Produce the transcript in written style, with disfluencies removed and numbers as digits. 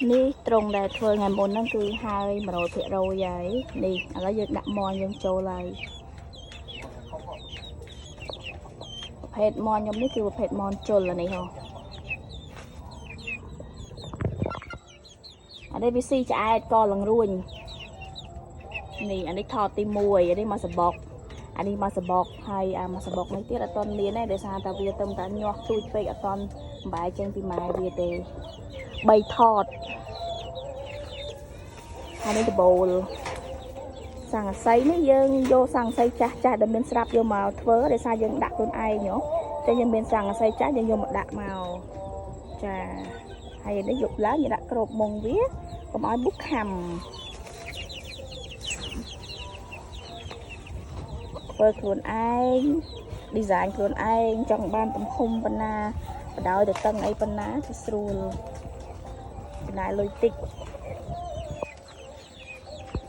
នេះត្រង់ដែលធ្វើថ្ងៃមុនហ្នឹងគឺហើយ100%ហើយនេះឥឡូវយើងដាក់មាន់យើងចូលហើយប្រភេទមាន់ខ្ញុំនេះគឺប្រភេទមាន់ជុលនេះហ៎អានេះវាស៊ីឆ្អែតកលងរួញនេះអានេះថតទី1អានេះមកសបុកអានេះមកសបុកហើយអាមកសបុកនេះទៀតអត់តន់លៀនទេដោយសារតែវាទៅតែញាស់ទូចពេកអត់តន់បំបែកចេញពីម៉ែវាទេ3ថតអានេះដបូលសង្កសីនេះយើងយកសង្កសីចាស់ដែលមានស្រាប់យកមកធ្វើដោយសារយើងដាក់ខ្លួនឯងហ៎តែយើងមានសង្កសីចាស់យើងយកមកដាក់មកចាហើយនេះយកឡើងយើងដាក់ក្របមុងវាកុំឲ្យបុកខំធ្វើខ្លួនឯង design ខ្លួនឯងចង់បានទំហំប៉ុណ្ណាបដោយទៅតឹងអីប៉ុណ្ណាគឺស្រួលចំណាយលុយតិច